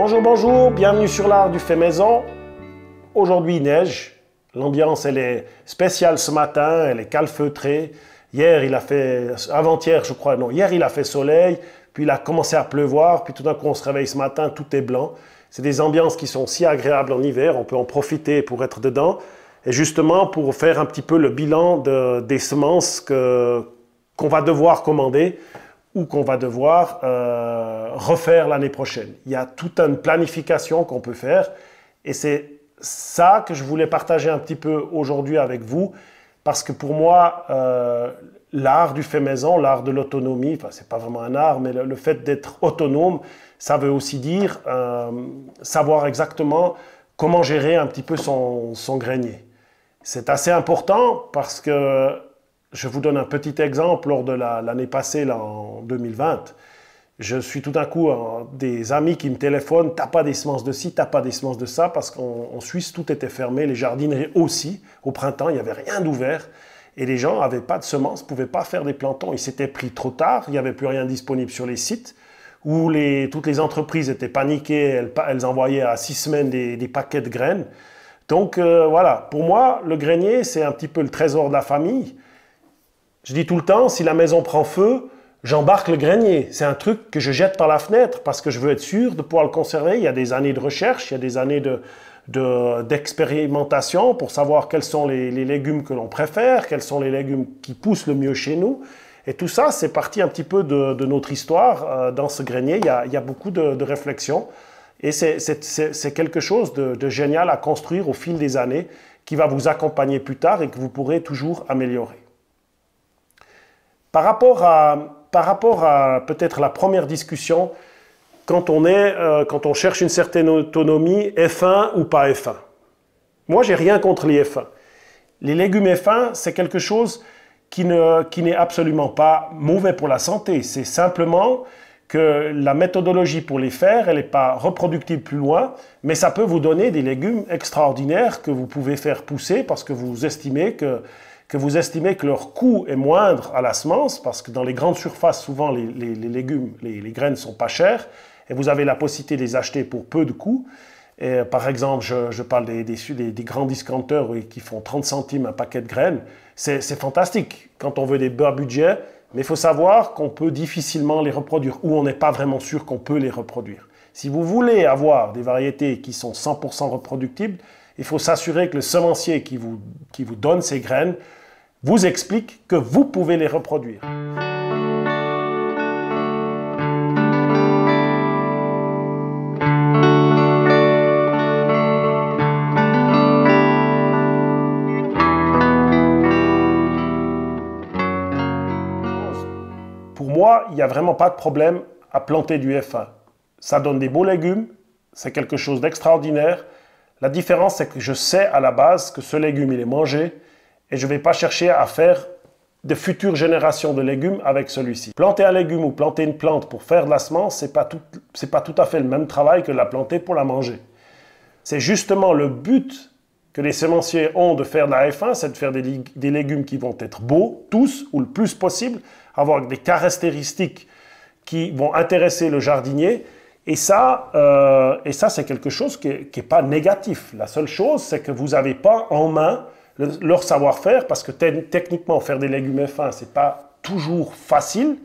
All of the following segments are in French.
Bonjour, bonjour, bienvenue sur l'art du fait maison. Aujourd'hui il neige, l'ambiance elle est spéciale ce matin, elle est calfeutrée. Hier il a fait, avant-hier je crois, non, hier il a fait soleil, puis il a commencé à pleuvoir, puis tout d'un coup on se réveille ce matin, tout est blanc. C'est des ambiances qui sont si agréables en hiver, on peut en profiter pour être dedans. Et justement pour faire un petit peu le bilan des semences qu'on va devoir commander ou qu'on va devoir refaire l'année prochaine. Il y a toute une planification qu'on peut faire et c'est ça que je voulais partager un petit peu aujourd'hui avec vous parce que pour moi, l'art du fait maison, l'art de l'autonomie, enfin c'est pas vraiment un art, mais le fait d'être autonome, ça veut aussi dire savoir exactement comment gérer un petit peu son grenier. C'est assez important parce que je vous donne un petit exemple lors de l'année passée, là, en 2020. Je suis tout d'un coup des amis qui me téléphonent, t'as pas des semences de ci, t'as pas des semences de ça, parce qu'en Suisse, tout était fermé, les jardineries aussi. Au printemps, il n'y avait rien d'ouvert. Et les gens n'avaient pas de semences, ne pouvaient pas faire des plantons. Ils s'étaient pris trop tard, il n'y avait plus rien disponible sur les sites, où toutes les entreprises étaient paniquées, elles envoyaient à 6 semaines des paquets de graines. Donc voilà, pour moi, le grenier, c'est un petit peu le trésor de la famille. Je dis tout le temps, si la maison prend feu, j'embarque le grenier. C'est un truc que je jette par la fenêtre parce que je veux être sûr de pouvoir le conserver. Il y a des années de recherche, il y a des années d'expérimentation pour savoir quels sont les légumes que l'on préfère, quels sont les légumes qui poussent le mieux chez nous. Et tout ça, c'est parti un petit peu de notre histoire. Dans ce grenier, il y a beaucoup de réflexions. Et c'est quelque chose de génial à construire au fil des années qui va vous accompagner plus tard et que vous pourrez toujours améliorer. Par rapport à peut-être la première discussion, quand on cherche une certaine autonomie, F1 ou pas F1. Moi, j'ai rien contre les F1. Les légumes F1, c'est quelque chose qui n'est absolument pas mauvais pour la santé. C'est simplement que la méthodologie pour les faire, elle n'est pas reproductible plus loin, mais ça peut vous donner des légumes extraordinaires que vous pouvez faire pousser parce que vous estimez que leur coût est moindre à la semence, parce que dans les grandes surfaces, souvent les légumes, les graines ne sont pas chères, et vous avez la possibilité de les acheter pour peu de coûts. Et, par exemple, je parle des grands discounters qui font 30 centimes un paquet de graines. C'est fantastique quand on veut des bas budgets, mais il faut savoir qu'on peut difficilement les reproduire, ou on n'est pas vraiment sûr qu'on peut les reproduire. Si vous voulez avoir des variétés qui sont 100% reproductibles, il faut s'assurer que le semencier qui vous donne ces graines vous explique que vous pouvez les reproduire. Pour moi, il n'y a vraiment pas de problème à planter du F1. Ça donne des beaux légumes, c'est quelque chose d'extraordinaire. La différence, c'est que je sais à la base que ce légume, il est mangé et je ne vais pas chercher à faire de futures générations de légumes avec celui-ci. Planter un légume ou planter une plante pour faire de la semence, ce n'est pas tout à fait le même travail que la planter pour la manger. C'est justement le but que les semenciers ont de faire de la F1, c'est de faire des légumes qui vont être beaux, tous, ou le plus possible, avoir des caractéristiques qui vont intéresser le jardinier. Et ça c'est quelque chose qui n'est pas négatif. La seule chose, c'est que vous n'avez pas en main leur savoir-faire, parce que techniquement, faire des légumes F1, ce n'est pas toujours facile.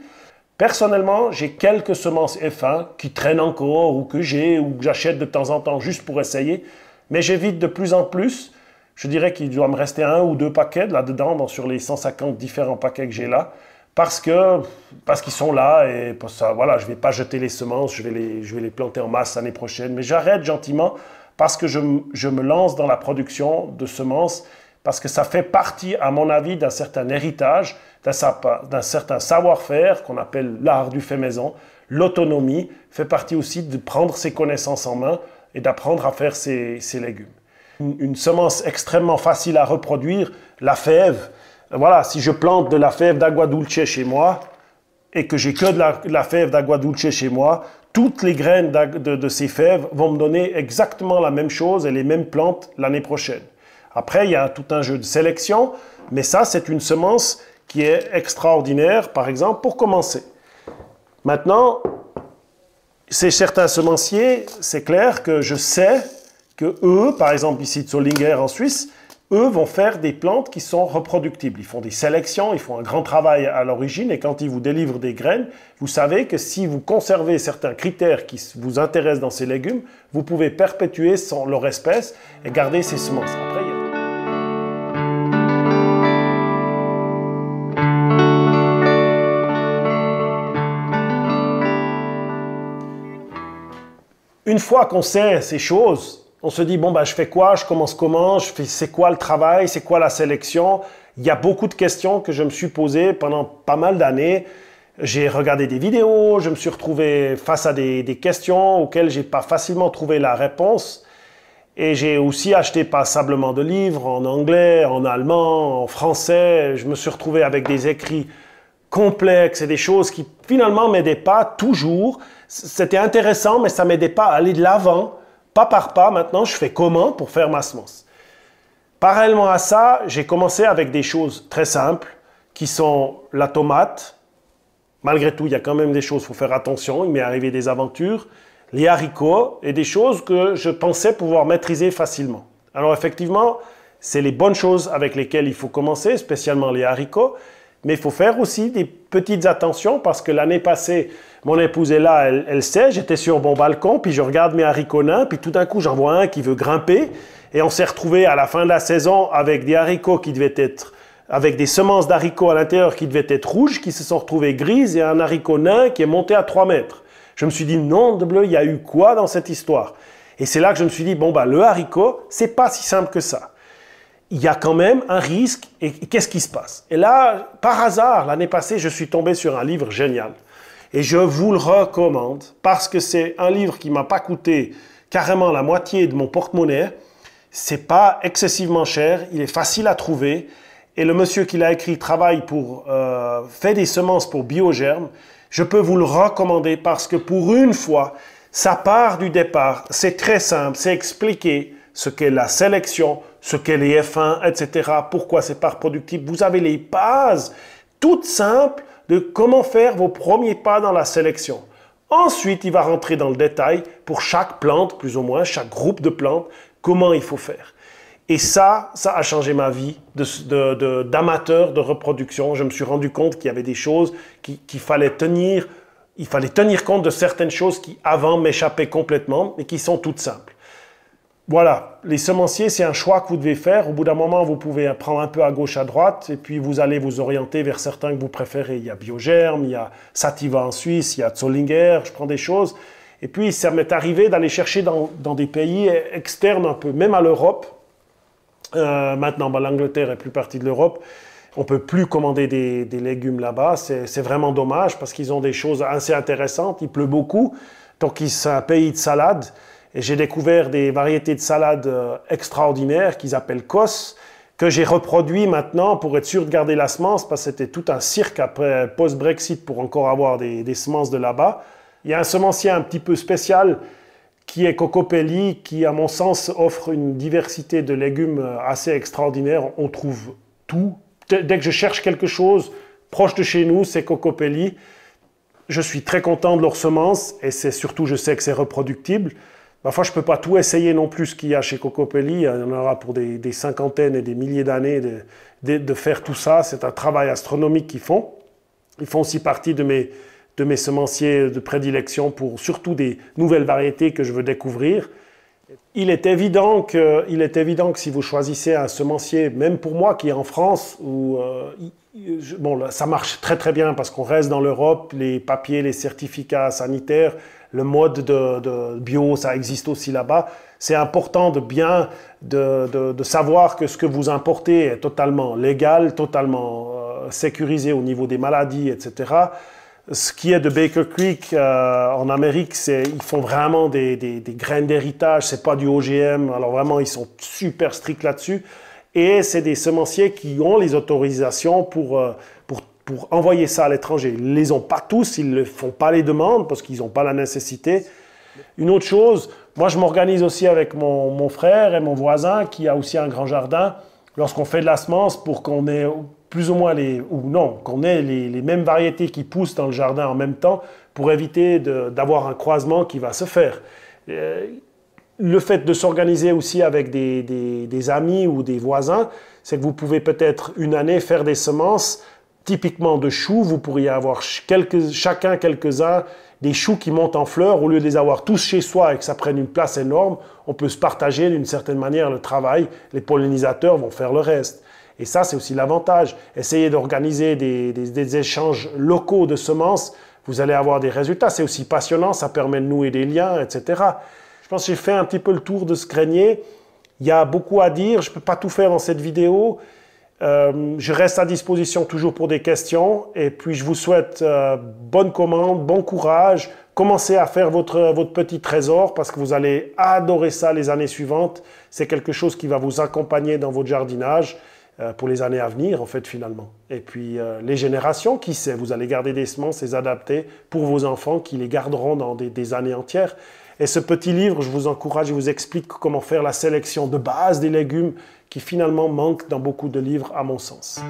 Personnellement, j'ai quelques semences F1 qui traînent encore, ou que j'achète de temps en temps juste pour essayer, mais j'évite de plus en plus. Je dirais qu'il doit me rester 1 ou 2 paquets là-dedans, sur les 150 différents paquets que j'ai là, parce qu'ils sont là, et ça, voilà, je ne vais pas jeter les semences, je vais les planter en masse l'année prochaine, mais j'arrête gentiment parce que je me lance dans la production de semences, parce que ça fait partie, à mon avis, d'un certain héritage, d'un certain savoir-faire qu'on appelle l'art du fait maison. L'autonomie fait partie aussi de prendre ses connaissances en main et d'apprendre à faire ses légumes. Une semence extrêmement facile à reproduire, la fève. Voilà, si je plante de la fève d'agua dulce chez moi et que j'ai que de la fève d'agua dulce chez moi, toutes les graines de ces fèves vont me donner exactement la même chose et les mêmes plantes l'année prochaine. Après, il y a tout un jeu de sélection, mais ça, c'est une semence qui est extraordinaire, par exemple, pour commencer. Maintenant, C'est certains semenciers, c'est clair que je sais que eux, par exemple ici de Zollinger en Suisse, eux vont faire des plantes qui sont reproductibles. Ils font des sélections, ils font un grand travail à l'origine et quand ils vous délivrent des graines, vous savez que si vous conservez certains critères qui vous intéressent dans ces légumes, vous pouvez perpétuer leur espèce et garder ces semences. Après, une fois qu'on sait ces choses, on se dit, bon, ben, je fais quoi, je commence comment, c'est quoi le travail, c'est quoi la sélection? Il y a beaucoup de questions que je me suis posées pendant pas mal d'années. J'ai regardé des vidéos, je me suis retrouvé face à des questions auxquelles je n'ai pas facilement trouvé la réponse. Et j'ai aussi acheté passablement de livres en anglais, en allemand, en français. Je me suis retrouvé avec des écrits complexes et des choses qui finalement ne m'aidaient pas toujours. C'était intéressant, mais ça ne m'aidait pas à aller de l'avant. Pas par pas, maintenant, je fais comment pour faire ma semence. Parallèlement à ça, j'ai commencé avec des choses très simples, qui sont la tomate. Malgré tout, il y a quand même des choses, il faut faire attention, il m'est arrivé des aventures. Les haricots et des choses que je pensais pouvoir maîtriser facilement. Alors effectivement, c'est les bonnes choses avec lesquelles il faut commencer, spécialement les haricots. Mais il faut faire aussi des petites attentions parce que l'année passée, mon épouse est là, elle sait, j'étais sur mon balcon, puis je regarde mes haricots nains, puis tout d'un coup, j'en vois un qui veut grimper. Et on s'est retrouvé à la fin de la saison avec des haricots qui devaient être, avec des semences d'haricots à l'intérieur qui devaient être rouges, qui se sont retrouvées grises, et un haricot nain qui est monté à 3 mètres. Je me suis dit, non de bleu, il y a eu quoi dans cette histoire? Et c'est là que je me suis dit, bon, bah, le haricot, c'est pas si simple que ça. Il y a quand même un risque, et qu'est-ce qui se passe? Et là, par hasard, l'année passée, je suis tombé sur un livre génial. Et je vous le recommande, parce que c'est un livre qui ne m'a pas coûté carrément la moitié de mon porte-monnaie. C'est pas excessivement cher, il est facile à trouver. Et le monsieur qui l'a écrit travaille fait des semences pour Biogerm. Je peux vous le recommander parce que pour une fois, ça part du départ. C'est très simple, c'est expliqué ce qu'est la sélection, ce qu'est les F1, etc. Pourquoi c'est pas reproductible. Vous avez les bases toutes simples de comment faire vos premiers pas dans la sélection. Ensuite, il va rentrer dans le détail pour chaque plante, plus ou moins, chaque groupe de plantes, comment il faut faire. Et ça a changé ma vie d'amateur de reproduction. Je me suis rendu compte qu'il y avait des choses qu'il fallait tenir. Il fallait tenir compte de certaines choses qui, avant, m'échappaient complètement et qui sont toutes simples. Voilà, les semenciers, c'est un choix que vous devez faire. Au bout d'un moment, vous pouvez prendre un peu à gauche, à droite, et puis vous allez vous orienter vers certains que vous préférez. Il y a Biogerm, il y a Sativa en Suisse, il y a Zollinger, je prends des choses. Et puis, ça m'est arrivé d'aller chercher dans des pays externes un peu, même à l'Europe. Maintenant, l'Angleterre est plus partie de l'Europe. On ne peut plus commander des légumes là-bas. C'est vraiment dommage parce qu'ils ont des choses assez intéressantes. Il pleut beaucoup, donc c'est un pays de salade. Et j'ai découvert des variétés de salade extraordinaires qu'ils appellent Kos, que j'ai reproduit maintenant pour être sûr de garder la semence, parce que c'était tout un cirque après post-Brexit pour encore avoir des semences de là-bas. Il y a un semencier un petit peu spécial qui est Cocopelli, qui à mon sens offre une diversité de légumes assez extraordinaire. On trouve tout. Dès que je cherche quelque chose proche de chez nous, c'est Cocopelli. Je suis très content de leurs semences et c'est surtout, je sais que c'est reproductible. Parfois, je ne peux pas tout essayer non plus ce qu'il y a chez Cocopelli. Il y en aura pour des cinquantaines et des milliers d'années de faire tout ça. C'est un travail astronomique qu'ils font. Ils font aussi partie de mes semenciers de prédilection pour surtout des nouvelles variétés que je veux découvrir. Il est évident que si vous choisissez un semencier, même pour moi qui est en France, bon, ça marche très très bien parce qu'on reste dans l'Europe, les papiers, les certificats sanitaires, le mode de bio, ça existe aussi là-bas. C'est important de savoir que ce que vous importez est totalement légal, totalement sécurisé au niveau des maladies, etc. Ce qui est de Baker Creek en Amérique, ils font vraiment des graines d'héritage, c'est pas du OGM, alors vraiment ils sont super stricts là-dessus. Et c'est des semenciers qui ont les autorisations pour envoyer ça à l'étranger. Ils ne les ont pas tous, ils ne font pas les demandes parce qu'ils n'ont pas la nécessité. Une autre chose, moi je m'organise aussi avec mon frère et mon voisin qui a aussi un grand jardin lorsqu'on fait de la semence pour qu'on ait plus ou moins qu'on ait les mêmes variétés qui poussent dans le jardin en même temps pour éviter d'avoir un croisement qui va se faire. Le fait de s'organiser aussi avec des amis ou des voisins, c'est que vous pouvez peut-être une année faire des semences typiquement de choux. Vous pourriez avoir chacun quelques-uns des choux qui montent en fleurs. Au lieu de les avoir tous chez soi et que ça prenne une place énorme, on peut se partager d'une certaine manière le travail. Les pollinisateurs vont faire le reste. Et ça, c'est aussi l'avantage. Essayez d'organiser des échanges locaux de semences. Vous allez avoir des résultats. C'est aussi passionnant, ça permet de nouer des liens, etc. Je pense que j'ai fait un petit peu le tour de ce grenier. Il y a beaucoup à dire. Je ne peux pas tout faire dans cette vidéo. Je reste à disposition toujours pour des questions. Et puis, je vous souhaite bonne commande, bon courage. Commencez à faire votre petit trésor parce que vous allez adorer ça les années suivantes. C'est quelque chose qui va vous accompagner dans votre jardinage pour les années à venir, en fait, finalement. Et puis, les générations, qui sait, vous allez garder des semences, les adapter pour vos enfants qui les garderont dans des années entières. Et ce petit livre, je vous encourage, je vous explique comment faire la sélection de base des légumes qui finalement manquent dans beaucoup de livres, à mon sens.